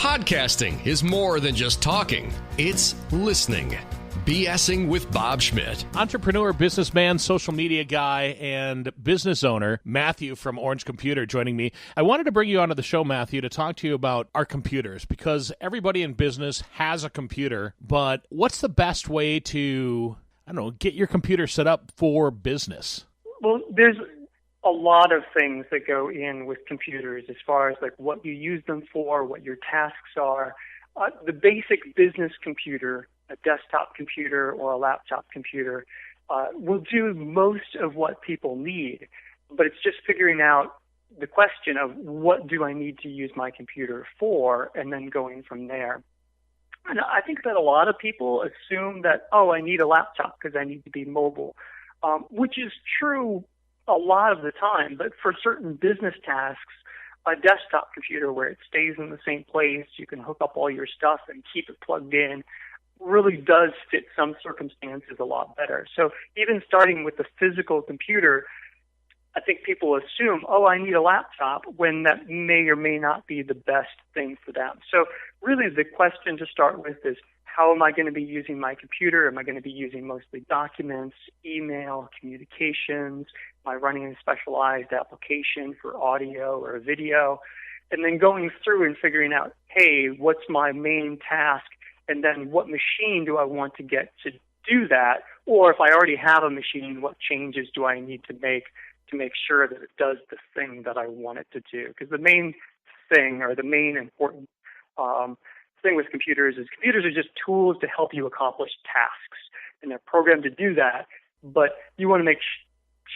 Podcasting is more than just talking. It's listening. BSing with Bob Schmidt. Entrepreneur, businessman, social media guy, and business owner, Matthew from Orange Computer joining me. I wanted to bring you onto the show, Matthew, to talk to you about our computers, because everybody in business has a computer, but what's the best way to, get your computer set up for business? Well, there's a lot of things that go in with computers as far as like what you use them for, what your tasks are. The basic business computer, a desktop computer or a laptop computer, will do most of what people need. But it's just figuring out the question of what do I need to use my computer for, and then going from there. And I think that a lot of people assume that, I need a laptop because I need to be mobile, which is true a lot of the time. But for certain business tasks, a desktop computer where it stays in the same place, you can hook up all your stuff and keep it plugged in, really does fit some circumstances a lot better. So even starting with the physical computer, I think people assume, I need a laptop, when that may or may not be the best thing for them. So really the question to start with is, how am I going to be using my computer? Am I going to be using mostly documents, email, communications? Am I running a specialized application for audio or video? And then going through and figuring out, hey, what's my main task? And then what machine do I want to get to do that? Or if I already have a machine, what changes do I need to make sure that it does the thing that I want it to do? Because the main thing, or the main important thing with computers is computers are just tools to help you accomplish tasks, and they're programmed to do that. But you want to make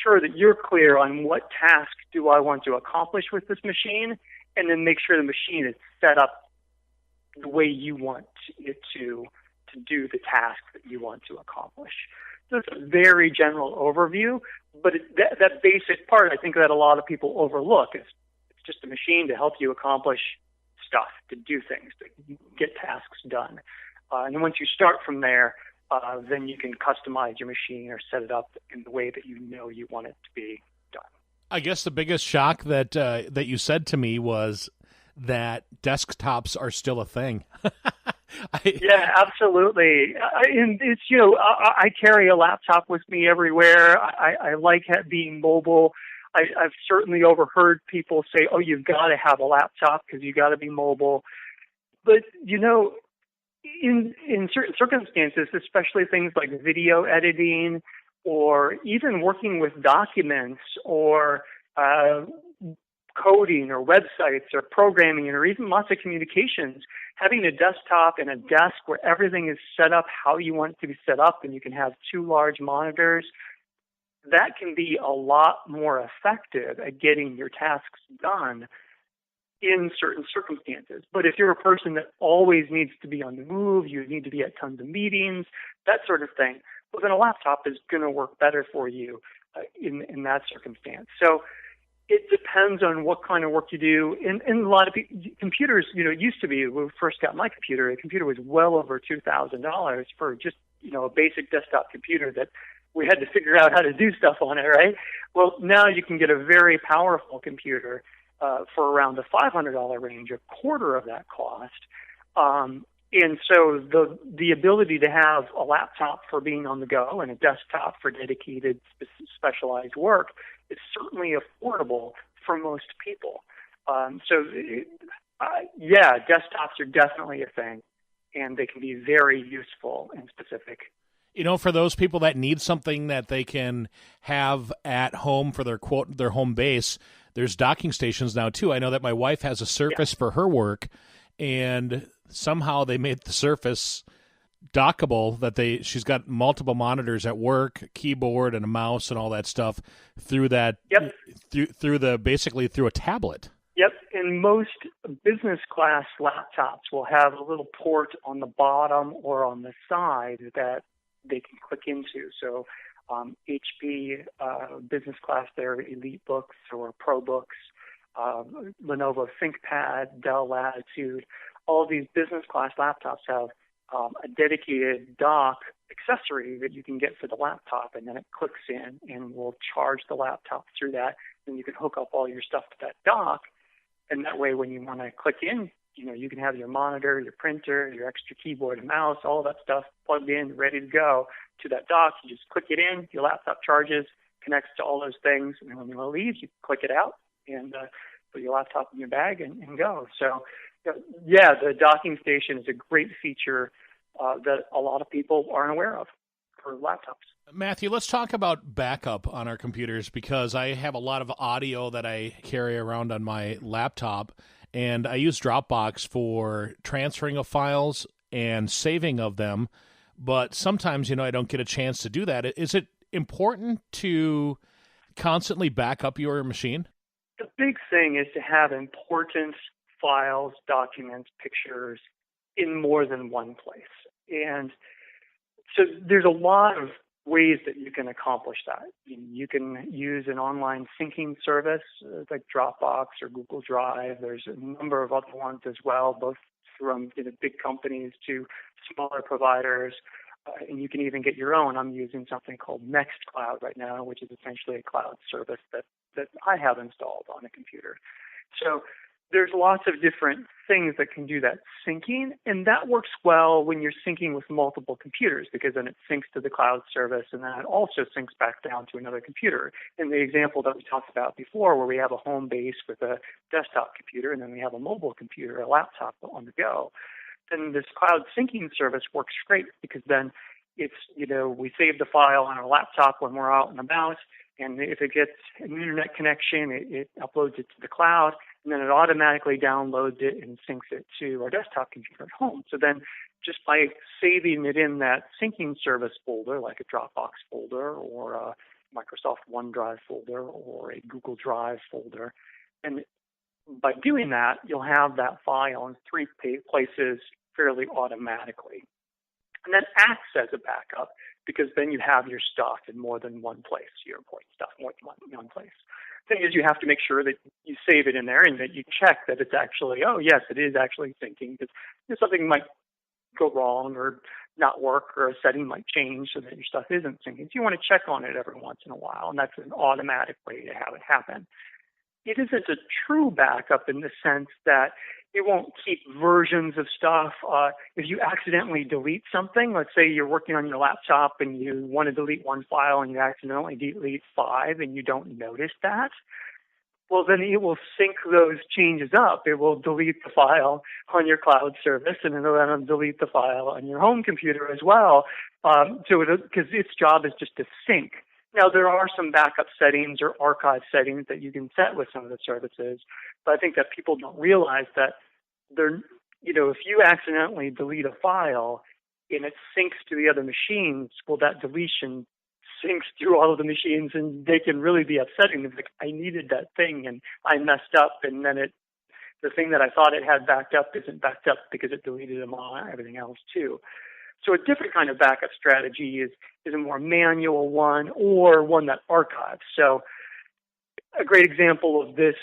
sure that you're clear on what task do I want to accomplish with this machine, and then make sure the machine is set up the way you want it to do the task that you want to accomplish. So it's a very general overview, but that basic part, I think that a lot of people overlook. It's just a machine to help you accomplish stuff, to do things, to get tasks done. And then once you start from there, then you can customize your machine or set it up in the way that you want it to be done. I guess the biggest shock that you said to me was that desktops are still a thing. Yeah, absolutely. And it's, I carry a laptop with me everywhere. I like being mobile. I've certainly overheard people say, you've got to have a laptop because you got to be mobile. But, in certain circumstances, especially things like video editing or even working with documents or coding or websites or programming or even lots of communications, having a desktop and a desk where everything is set up how you want it to be set up, and you can have two large monitors, that can be a lot more effective at getting your tasks done in certain circumstances. But if you're a person that always needs to be on the move, you need to be at tons of meetings, that sort of thing, well, then a laptop is going to work better for you in that circumstance. So it depends on what kind of work you do. And a lot of computers, it used to be, when we first got my computer, a computer was well over $2,000 for just, a basic desktop computer that we had to figure out how to do stuff on it, right? Well, now you can get a very powerful computer for around the $500 range, a quarter of that cost. And so the ability to have a laptop for being on the go and a desktop for dedicated specialized work is certainly affordable for most people. Desktops are definitely a thing, and they can be very useful and specific. For those people that need something that they can have at home for their home base, there's docking stations now too. I know that my wife has a Surface for her work, and somehow they made the Surface dockable, that she's got multiple monitors at work, keyboard and a mouse and all that stuff through that. Yep. through a tablet. Yep, and most business class laptops will have a little port on the bottom or on the side that they can click into. So HP business class, their EliteBooks or ProBooks, Lenovo ThinkPad, Dell Latitude, all these business class laptops have a dedicated dock accessory that you can get for the laptop, and then it clicks in and will charge the laptop through that. And you can hook up all your stuff to that dock, and that way when you want to click in you can have your monitor, your printer, your extra keyboard and mouse, all that stuff plugged in, ready to go to that dock. You just click it in, your laptop charges, connects to all those things, and when you want to leave, you click it out and put your laptop in your bag and go. So, yeah, the docking station is a great feature that a lot of people aren't aware of for laptops. Matthew, let's talk about backup on our computers, because I have a lot of audio that I carry around on my laptop, and I use Dropbox for transferring of files and saving of them, but sometimes, I don't get a chance to do that. Is it important to constantly back up your machine? The big thing is to have important files, documents, pictures in more than one place. And so there's a lot of ways that you can accomplish that. You can use an online syncing service like Dropbox or Google Drive. There's a number of other ones as well, both from big companies to smaller providers. And you can even get your own. I'm using something called Nextcloud right now, which is essentially a cloud service that I have installed on a computer. So there's lots of different things that can do that syncing, and that works well when you're syncing with multiple computers, because then it syncs to the cloud service, and then it also syncs back down to another computer. In the example that we talked about before, where we have a home base with a desktop computer, and then we have a mobile computer, a laptop on the go, then this cloud syncing service works great, because then it's, we save the file on our laptop when we're out and about, and if it gets an internet connection, it uploads it to the cloud, and then it automatically downloads it and syncs it to our desktop computer at home. So then just by saving it in that syncing service folder, like a Dropbox folder or a Microsoft OneDrive folder or a Google Drive folder, and by doing that, you'll have that file in three places fairly automatically. And that acts as a backup, because then you have your stuff in more than one place, your important stuff in more than one place. The thing is, you have to make sure that you save it in there and that you check that it's actually, oh, yes, it is actually syncing, because something might go wrong or not work, or a setting might change so that your stuff isn't syncing. So you want to check on it every once in a while, and that's an automatic way to have it happen. It isn't a true backup in the sense that it won't keep versions of stuff. If you accidentally delete something, let's say you're working on your laptop and you want to delete one file and you accidentally delete 5 and you don't notice that, well, then it will sync those changes up. It will delete the file on your cloud service, and it'll then delete the file on your home computer as well. Because its job is just to sync. Now, there are some backup settings or archive settings that you can set with some of the services, but I think that people don't realize that if you accidentally delete a file and it syncs to the other machines, well, that deletion syncs through all of the machines, and they can really be upsetting. It's like, I needed that thing and I messed up, and then the thing that I thought it had backed up isn't backed up because it deleted them all, everything else too. So a different kind of backup strategy is a more manual one, or one that archives. So a great example of this,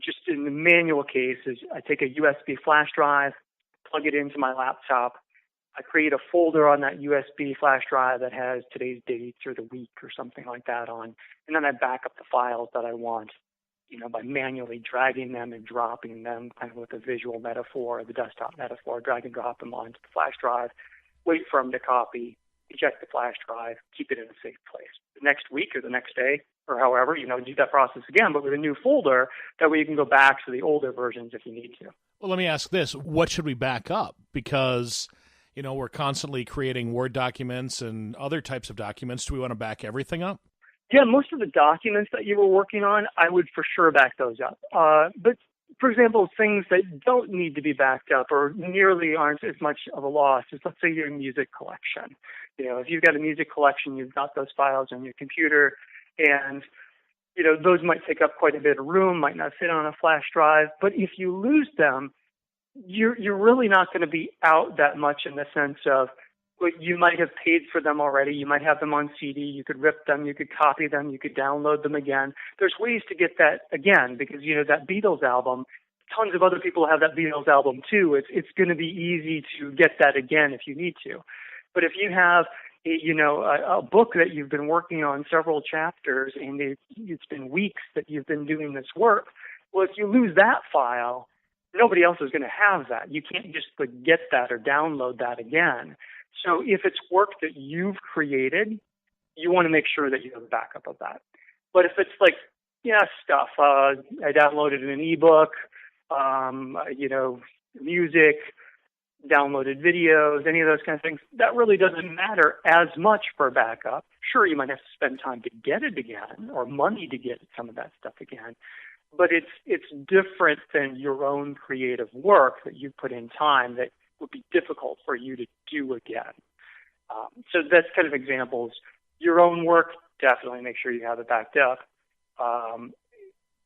just in the manual case, is I take a USB flash drive, plug it into my laptop. I create a folder on that USB flash drive that has today's dates or the week or something like that on, and then I back up the files that I want, by manually dragging them and dropping them, kind of with a visual metaphor, the desktop metaphor, drag and drop them onto the flash drive. Wait for them to copy, eject the flash drive, keep it in a safe place. The next week or the next day or however, do that process again, but with a new folder. That way you can go back to the older versions if you need to. Well, let me ask this. What should we back up? Because, we're constantly creating Word documents and other types of documents. Do we want to back everything up? Yeah, most of the documents that you were working on, I would for sure back those up. But for example, things that don't need to be backed up or nearly aren't as much of a loss is, let's say, your music collection. If you've got a music collection, you've got those files on your computer, and those might take up quite a bit of room, might not fit on a flash drive. But if you lose them, you're really not going to be out that much, in the sense of, you might have paid for them already. You might have them on CD. You could rip them. You could copy them. You could download them again. There's ways to get that again, because, that Beatles album, tons of other people have that Beatles album too. It's going to be easy to get that again if you need to. But if you have a book that you've been working on several chapters, and it's been weeks that you've been doing this work, well, if you lose that file, nobody else is going to have that. You can't just get that or download that again. So if it's work that you've created, you want to make sure that you have a backup of that. But if it's stuff, I downloaded an ebook, music, downloaded videos, any of those kind of things, that really doesn't matter as much for backup. Sure, you might have to spend time to get it again or money to get some of that stuff again, but it's different than your own creative work that you put in time that would be difficult for you to do again. So that's kind of examples. Your own work, definitely make sure you have it backed up.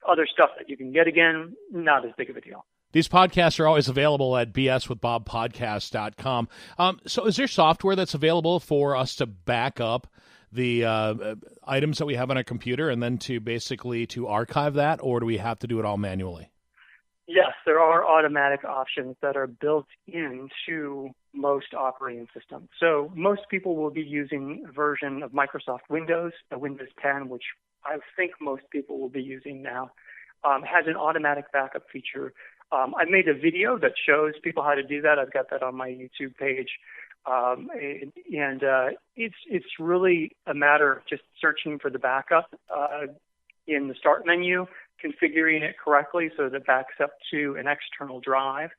Other stuff that you can get again, not as big of a deal. These podcasts are always available at BSwithBobPodcast.com. So is there software that's available for us to back up the items that we have on our computer and then to basically to archive that, or do we have to do it all manually? Yes, there are automatic options that are built into most operating systems. So most people will be using a version of Microsoft Windows, the Windows 10, which I think most people will be using now, has an automatic backup feature. I made a video that shows people how to do that. I've got that on my YouTube page. It's really a matter of just searching for the backup in the Start menu, configuring it correctly so that it backs up to an external drive.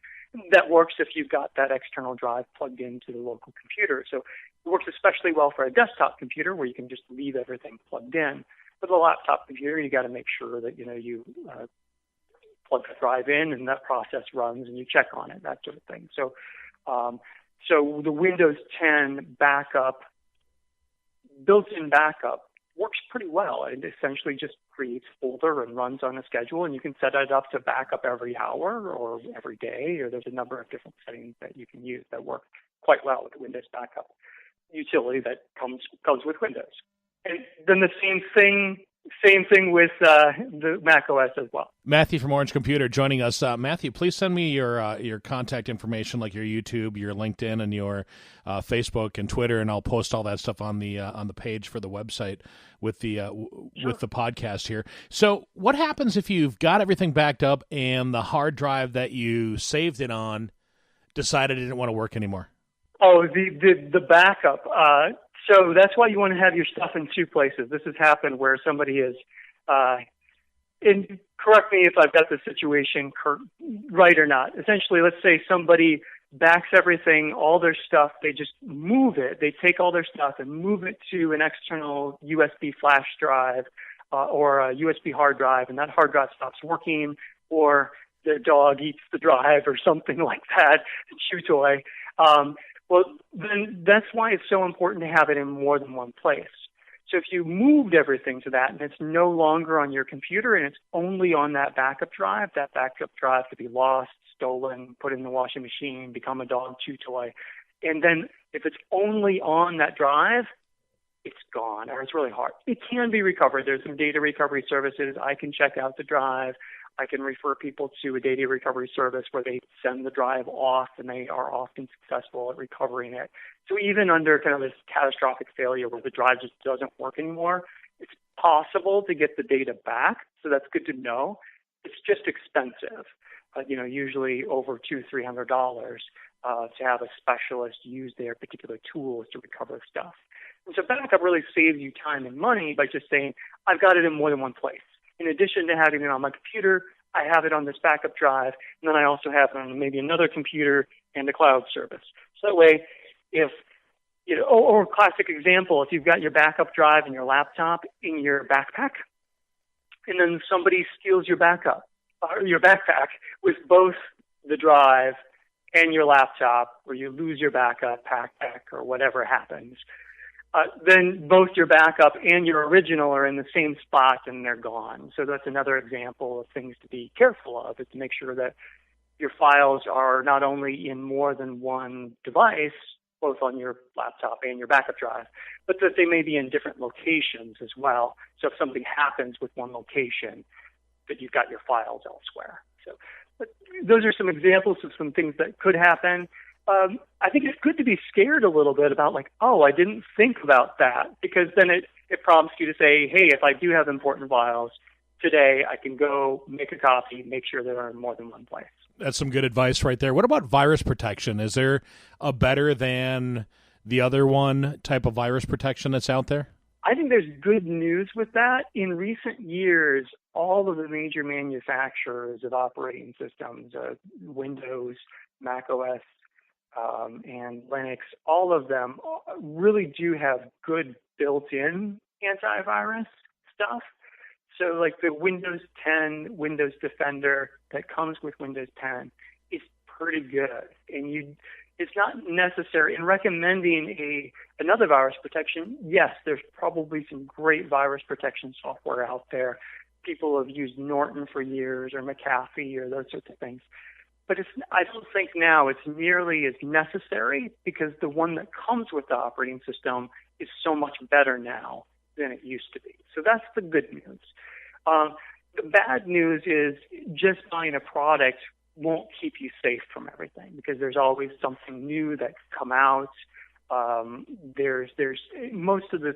That works if you've got that external drive plugged into the local computer. So it works especially well for a desktop computer where you can just leave everything plugged in. With a laptop computer, you got to make sure that you plug the drive in and that process runs and you check on it, that sort of thing. So the Windows 10 backup, built-in backup, works pretty well. It essentially just creates a folder and runs on a schedule, and you can set it up to back up every hour or every day, or there's a number of different settings that you can use that work quite well with the Windows backup utility that comes with Windows. And then the same thing with the Mac OS as well. Matthew from Orange Computer joining us. Matthew, please send me your contact information, like your YouTube, your LinkedIn, and your Facebook and Twitter, and I'll post all that stuff on the page for the website with the with the podcast here. So, what happens if you've got everything backed up and the hard drive that you saved it on decided it didn't want to work anymore? Oh, the backup. So that's why you want to have your stuff in two places. This has happened where somebody is, and correct me if I've got the situation right or not. Essentially, let's say somebody backs everything, all their stuff, they just move it. They take all their stuff and move it to an external USB flash drive or a USB hard drive, and that hard drive stops working, or their dog eats the drive or something like that, chew toy. Well, then that's why it's so important to have it in more than one place. So if you moved everything to that and it's no longer on your computer and it's only on that backup drive could be lost, stolen, put in the washing machine, become a dog chew toy. And then if it's only on that drive, it's gone, or it's really hard. It can be recovered. There's some data recovery services. I can check out the drive. I can refer people to a data recovery service where they send the drive off, and they are often successful at recovering it. So even under kind of this catastrophic failure where the drive just doesn't work anymore, it's possible to get the data back. So that's good to know. It's just expensive, usually over $200-300 to have a specialist use their particular tools to recover stuff. And so backup really saves you time and money by just saying, I've got it in more than one place. In addition to having it on my computer, I have it on this backup drive, and then I also have it on maybe another computer and a cloud service. So that way, if, or a classic example, if you've got your backup drive and your laptop in your backpack, and then somebody steals your backpack with both the drive and your laptop, or you lose your backup, backpack, or whatever happens, then both your backup and your original are in the same spot and they're gone. So that's another example of things to be careful of, is to make sure that your files are not only in more than one device, both on your laptop and your backup drive, but that they may be in different locations as well. So if something happens with one location, that you've got your files elsewhere. So but those are some examples of some things that could happen. I think it's good to be scared a little bit about I didn't think about that, because then it prompts you to say, hey, if I do have important files, today, I can go make a copy, make sure they're in more than one place. That's some good advice right there. What about virus protection? Is there a better than the other one type of virus protection that's out there? I think there's good news with that. In recent years, all of the major manufacturers of operating systems, Windows, Mac OS, and Linux, all of them really do have good built-in antivirus stuff. So like the Windows 10, Windows Defender that comes with Windows 10 is pretty good. And it's not necessary in recommending another virus protection. Yes, there's probably some great virus protection software out there. People have used Norton for years or McAfee or those sorts of things. But I don't think now it's nearly as necessary because the one that comes with the operating system is so much better now than it used to be. So that's the good news. The bad news is just buying a product won't keep you safe from everything because there's always something new that come out. There's most of the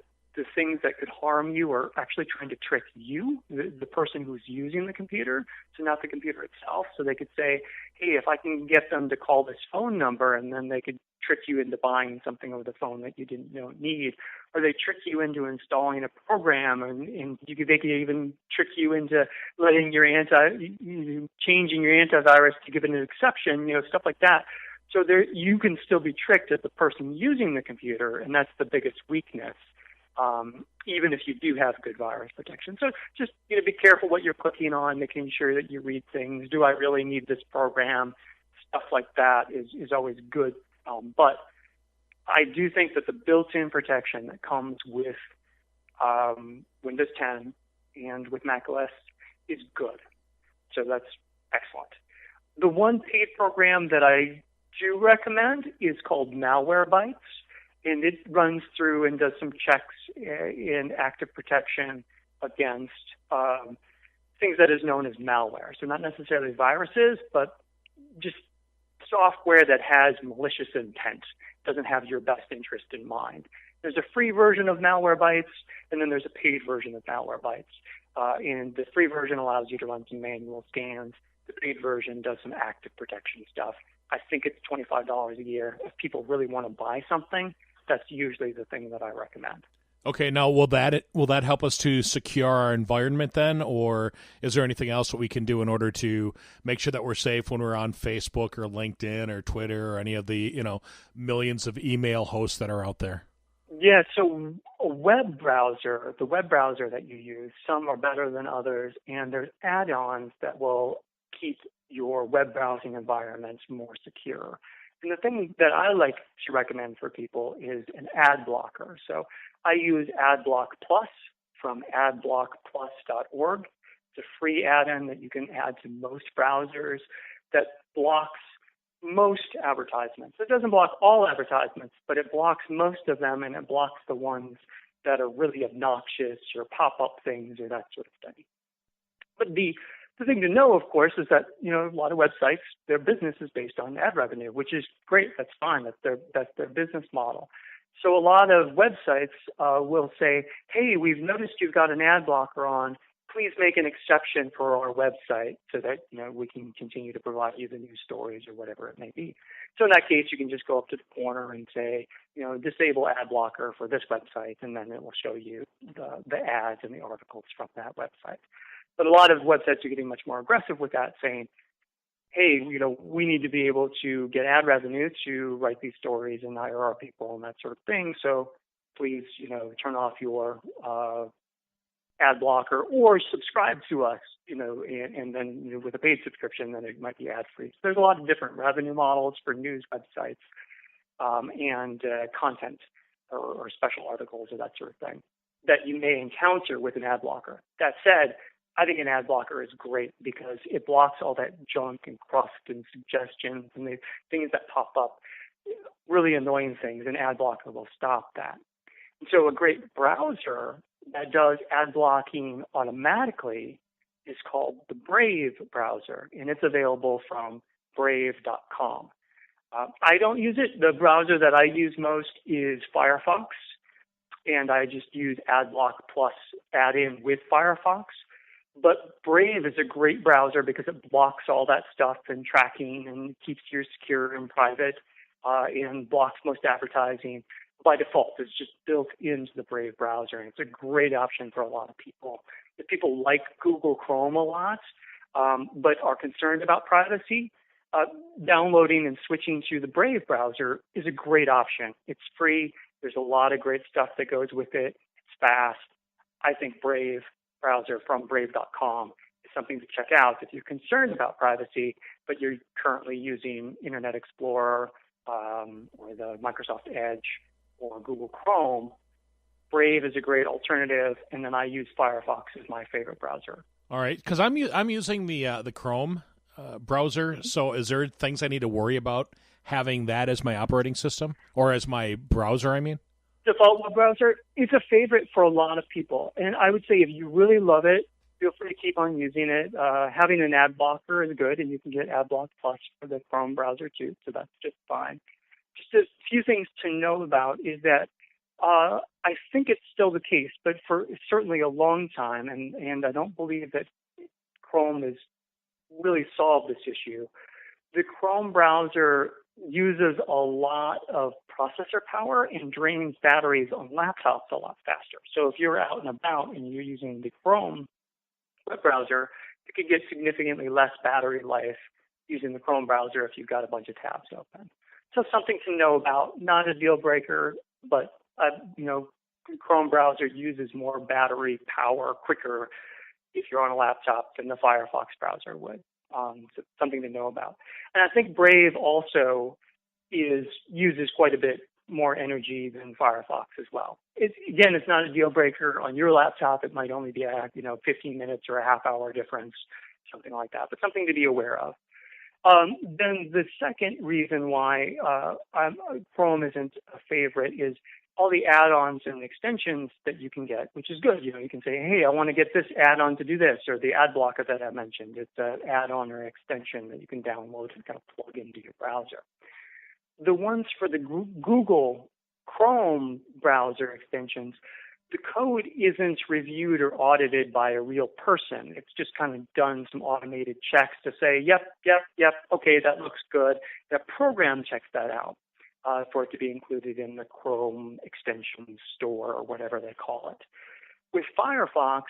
things that could harm you are actually trying to trick you, the person who's using the computer, so not the computer itself. So they could say, hey, if I can get them to call this phone number, and then they could trick you into buying something over the phone that you didn't need, or they trick you into installing a program, and they could even trick you into letting changing your antivirus to give it an exception, stuff like that. So you can still be tricked as the person using the computer, and that's the biggest weakness. Even if you do have good virus protection. So just be careful what you're clicking on, making sure that you read things. Do I really need this program? Stuff like that is always good. But I do think that the built-in protection that comes with Windows 10 and with Mac OS is good. So that's excellent. The one paid program that I do recommend is called Malwarebytes. And it runs through and does some checks in active protection against things that is known as malware. So not necessarily viruses, but just software that has malicious intent, doesn't have your best interest in mind. There's a free version of Malwarebytes, and then there's a paid version of Malwarebytes. And the free version allows you to run some manual scans. The paid version does some active protection stuff. I think it's $25 a year. If people really want to buy something, that's usually the thing that I recommend. Okay, now will that help us to secure our environment then, or is there anything else that we can do in order to make sure that we're safe when we're on Facebook or LinkedIn or Twitter or any of the millions of email hosts that are out there? Yeah, so the web browser that you use, some are better than others, and there's add-ons that will keep your web browsing environments more secure. And the thing that I like to recommend for people is an ad blocker. So I use AdBlock Plus from adblockplus.org. It's a free add-in that you can add to most browsers that blocks most advertisements. It doesn't block all advertisements, but it blocks most of them, and it blocks the ones that are really obnoxious or pop-up things or that sort of thing. But the thing to know, of course, is that a lot of websites, their business is based on ad revenue, which is great. That's fine. That's their business model. So a lot of websites will say, "Hey, we've noticed you've got an ad blocker on. Please make an exception for our website so that we can continue to provide you the news stories or whatever it may be." So in that case, you can just go up to the corner and say, disable ad blocker for this website, and then it will show you the ads and the articles from that website. But a lot of websites are getting much more aggressive with that, saying, hey, we need to be able to get ad revenue to write these stories and hire our people and that sort of thing. So please, turn off your ad blocker or subscribe to us, and then with a paid subscription, then it might be ad free. So there's a lot of different revenue models for news websites and content or special articles or that sort of thing that you may encounter with an ad blocker. That said, I think an ad blocker is great because it blocks all that junk and crust and suggestions and the things that pop up, really annoying things. An ad blocker will stop that. And so a great browser that does ad blocking automatically is called the Brave browser, and it's available from brave.com. I don't use it. The browser that I use most is Firefox, and I just use AdBlock Plus add-in with Firefox. But Brave is a great browser because it blocks all that stuff and tracking and keeps you secure and private and blocks most advertising. By default, it's just built into the Brave browser, and it's a great option for a lot of people. If people like Google Chrome a lot, but are concerned about privacy, downloading and switching to the Brave browser is a great option. It's free. There's a lot of great stuff that goes with it. It's fast. I think Brave browser from brave.com is something to check out if you're concerned about privacy, but you're currently using Internet Explorer or the Microsoft Edge or Google Chrome. Brave is a great alternative, and then I use Firefox as my favorite browser. All right, because I'm using the Chrome browser. So is there things I need to worry about having that as my operating system or as my browser? I mean, default web browser is a favorite for a lot of people, and I would say if you really love it, feel free to keep on using it. Having an ad blocker is good, and you can get AdBlock Plus for the Chrome browser too, so that's just fine. Just a few things to know about is that I think it's still the case, but for certainly a long time, and I don't believe that Chrome has really solved this issue. The Chrome browser uses a lot of processor power and drains batteries on laptops a lot faster. So if you're out and about and you're using the Chrome web browser, you could get significantly less battery life using the Chrome browser if you've got a bunch of tabs open. So something to know about, not a deal breaker, but Chrome browser uses more battery power quicker if you're on a laptop than the Firefox browser would. So something to know about. And I think Brave also uses quite a bit more energy than Firefox as well. It's not a deal breaker on your laptop. It might only be a 15 minutes or a half hour difference, something like that, but something to be aware of. Then the second reason why Chrome isn't a favorite is all the add-ons and extensions that you can get, which is good. You can say, hey, I want to get this add-on to do this, or the ad blocker that I mentioned. It's an add-on or extension that you can download and kind of plug into your browser. The ones for the Google Chrome browser extensions, the code isn't reviewed or audited by a real person. It's just kind of done some automated checks to say, yep, okay, that looks good. The program checks that out for it to be included in the Chrome extension store or whatever they call it. With Firefox,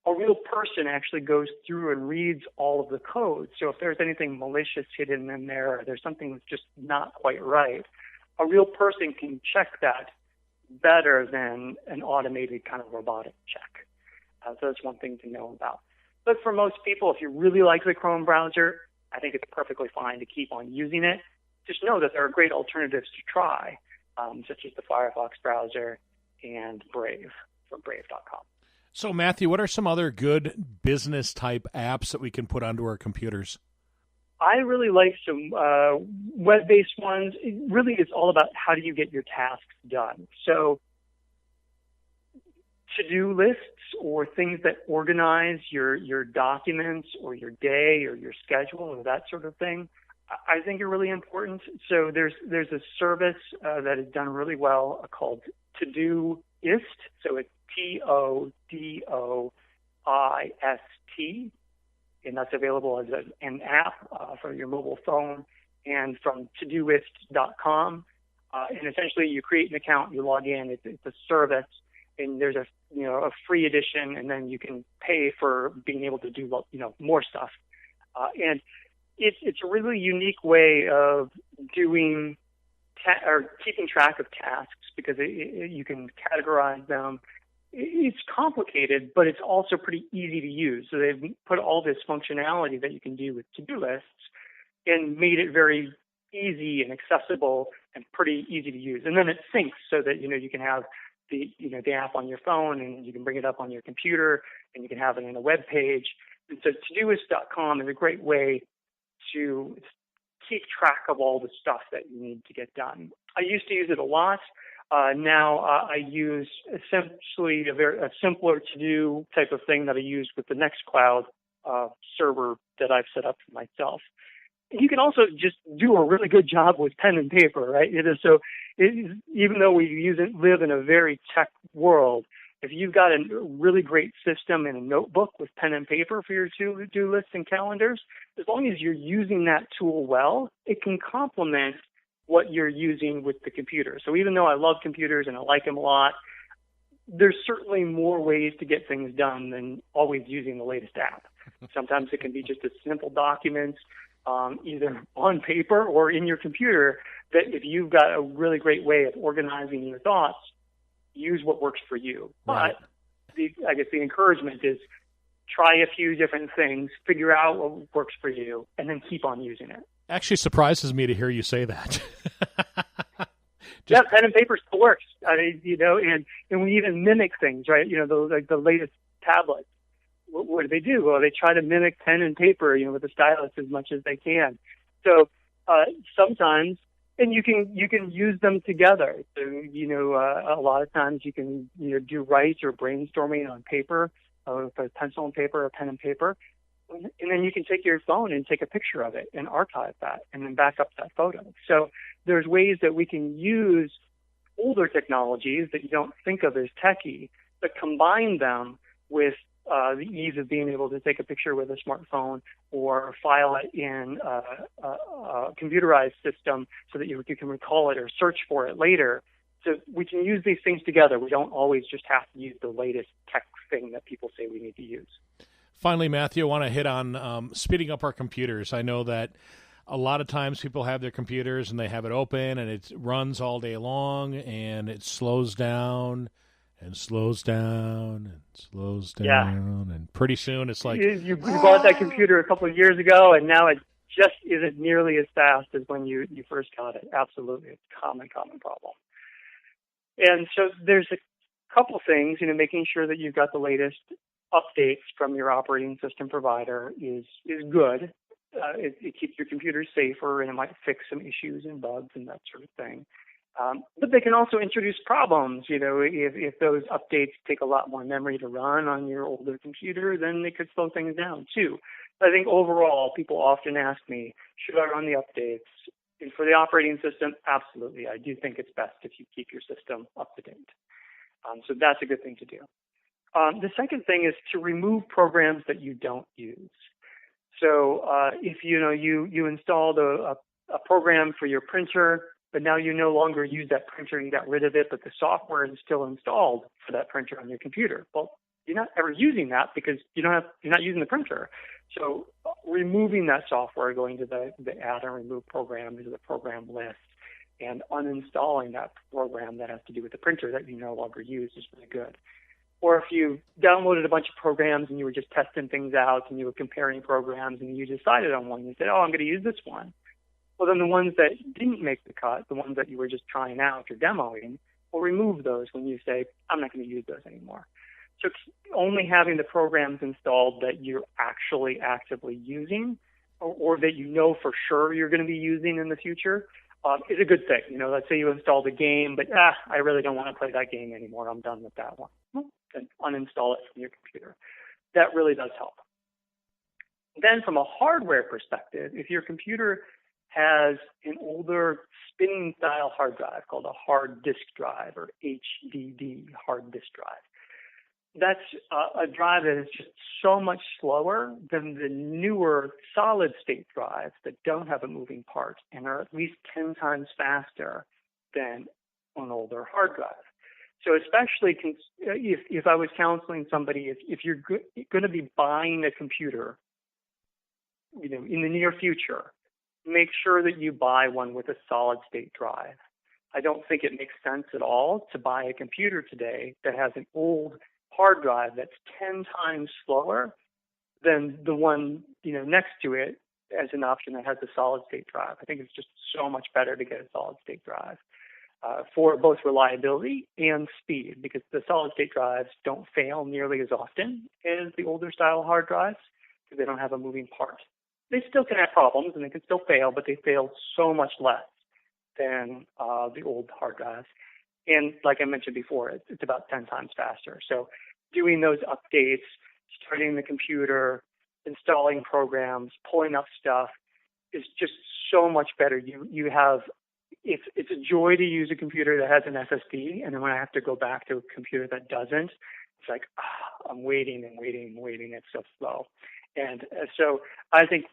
a real person actually goes through and reads all of the code. So if there's anything malicious hidden in there or there's something that's just not quite right, a real person can check that better than an automated kind of robotic check. So that's one thing to know about. But for most people, if you really like the Chrome browser, I think it's perfectly fine to keep on using it. Just know that there are great alternatives to try, such as the Firefox browser and Brave from brave.com. So, Matthew, what are some other good business-type apps that we can put onto our computers? I really like some web-based ones. It really is all about how do you get your tasks done. So to-do lists or things that organize your documents or your day or your schedule or that sort of thing, I think are really important. So there's a service that is done really well called Todoist. So it's Todoist, and that's available as an app for your mobile phone and from Todoist.com. And essentially, you create an account, you log in. It's a service, and there's a free edition, and then you can pay for being able to do more stuff. And it's a really unique way of doing or keeping track of tasks because you can categorize them. It's complicated, but it's also pretty easy to use. So they've put all this functionality that you can do with to-do lists and made it very easy and accessible and pretty easy to use. And then it syncs so that you can have the app on your phone and you can bring it up on your computer and you can have it in a web page. And so Todoist.com is a great way to keep track of all the stuff that you need to get done. I used to use it a lot. Now I use essentially a simpler to-do type of thing that I use with the Nextcloud server that I've set up for myself. You can also just do a really good job with pen and paper, right? Even though we live in a very tech world, If you've got a really great system and a notebook with pen and paper for your to-do lists and calendars, as long as you're using that tool well, it can complement what you're using with the computer. So even though I love computers and I like them a lot, there's certainly more ways to get things done than always using the latest app. Sometimes it can be just a simple document, either on paper or in your computer, that if you've got a really great way of organizing your thoughts, use what works for you. Right. But I guess the encouragement is try a few different things, figure out what works for you, and then keep on using it. Actually surprises me to hear you say that. Yeah, pen and paper still works. I mean, and we even mimic things, right? The latest tablets. What do? Well, they try to mimic pen and paper, with a stylus as much as they can. So sometimes, and you can use them together. So a lot of times you can do write or brainstorming on paper, with a pencil and paper or pen and paper, and then you can take your phone and take a picture of it and archive that, and then back up that photo. So there's ways that we can use older technologies that you don't think of as techie, but combine them with the ease of being able to take a picture with a smartphone or file it in a computerized system so that you can recall it or search for it later. So we can use these things together. We don't always just have to use the latest tech thing that people say we need to use. Finally, Matthew, I want to hit on speeding up our computers. I know that a lot of times people have their computers and they have it open and it runs all day long and it slows down and slows down and slows down. Yeah. And pretty soon it's like... You bought that computer a couple of years ago and now it just isn't nearly as fast as when you first got it. Absolutely. It's a common problem. And so there's a couple things, making sure that you've got the latest updates from your operating system provider is good. It keeps your computer safer and it might fix some issues and bugs and that sort of thing. But they can also introduce problems. If those updates take a lot more memory to run on your older computer, then they could slow things down too. But I think overall, people often ask me, should I run the updates? And for the operating system, absolutely. I do think it's best if you keep your system up to date. So that's a good thing to do. The second thing is to remove programs that you don't use. So if you installed a program for your printer, but now you no longer use that printer, you got rid of it, but the software is still installed for that printer on your computer. Well, you're not ever using that because you're not using the printer. So removing that software, going to the add and remove program into the program list, and uninstalling that program that has to do with the printer that you no longer use is really good. Or if you downloaded a bunch of programs and you were just testing things out and you were comparing programs and you decided on one, you said, I'm going to use this one. Well, then the ones that didn't make the cut, the ones that you were just trying out or demoing, we'll remove those when you say, I'm not going to use those anymore. So only having the programs installed that you're actually actively using or that you know for sure you're going to be using in the future is a good thing. Let's say you installed a game, but I really don't want to play that game anymore. I'm done with that one. Well, then uninstall it from your computer. That really does help. Then from a hardware perspective, if your computer has an older spinning style hard drive called a hard disk drive or HDD, hard disk drive, that's a drive that is just so much slower than the newer solid state drives that don't have a moving part and are at least 10 times faster than an older hard drive. So especially if I was counseling somebody, if you're going to be buying a computer, in the near future, make sure that you buy one with a solid state drive. I don't think it makes sense at all to buy a computer today that has an old hard drive that's 10 times slower than the one next to it as an option that has a solid state drive. I think it's just so much better to get a solid state drive for both reliability and speed, because the solid state drives don't fail nearly as often as the older style hard drives because they don't have a moving part. They still can have problems and they can still fail, but they fail so much less than the old hard drives. And like I mentioned before, it's about 10 times faster. So doing those updates, starting the computer, installing programs, pulling up stuff is just so much better. You have it's a joy to use a computer that has an SSD, and then when I have to go back to a computer that doesn't, it's like, I'm waiting and waiting and waiting. It's so slow. And so I think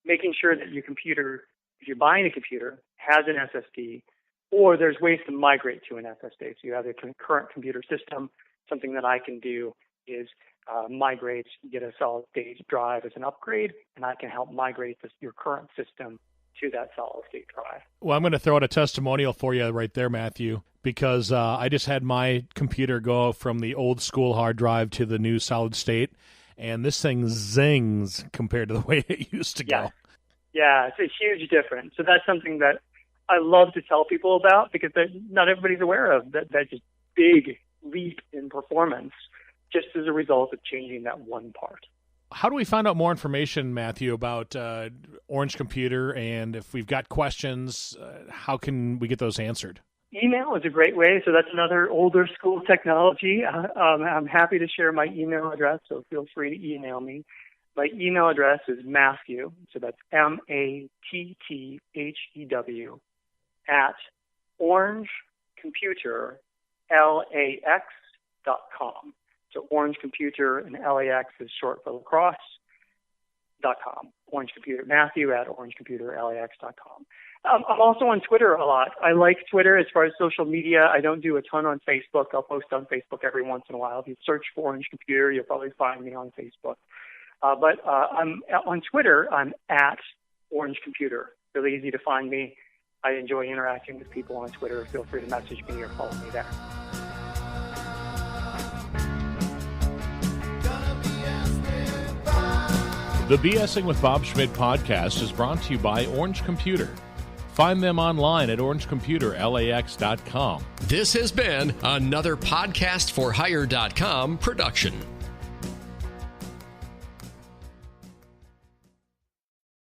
making sure that your computer, if you're buying a computer, has an SSD, or there's ways to migrate to an SSD. So you have a current computer system. Something that I can do is migrate, get a solid-state drive as an upgrade, and I can help migrate your current system to that solid-state drive. Well, I'm going to throw out a testimonial for you right there, Matthew, because I just had my computer go from the old school hard drive to the new solid-state, and this thing zings compared to the way it used to go. Yeah, it's a huge difference. So that's something that I love to tell people about, because not everybody's aware of that just big leap in performance just as a result of changing that one part. How do we find out more information, Matthew, about Orange Computer? And if we've got questions, how can we get those answered? Email is a great way. So that's another older school technology. I'm happy to share my email address, so feel free to email me. My email address is Matthew, so that's MATTHEW, at orangecomputerlax.com. So Orange Computer, and LAX is short for lacrosse.com. Orange Computer, Matthew at orangecomputerlax.com. I'm also on Twitter a lot. I like Twitter as far as social media. I don't do a ton on Facebook. I'll post on Facebook every once in a while. If you search for Orange Computer, you'll probably find me on Facebook. But I'm on Twitter. I'm at Orange Computer. Really easy to find me. I enjoy interacting with people on Twitter. Feel free to message me or follow me there. The BSing with Bob Schmidt podcast is brought to you by Orange Computer. Find them online at orangecomputerlax.com. This has been another podcastforhire.com production.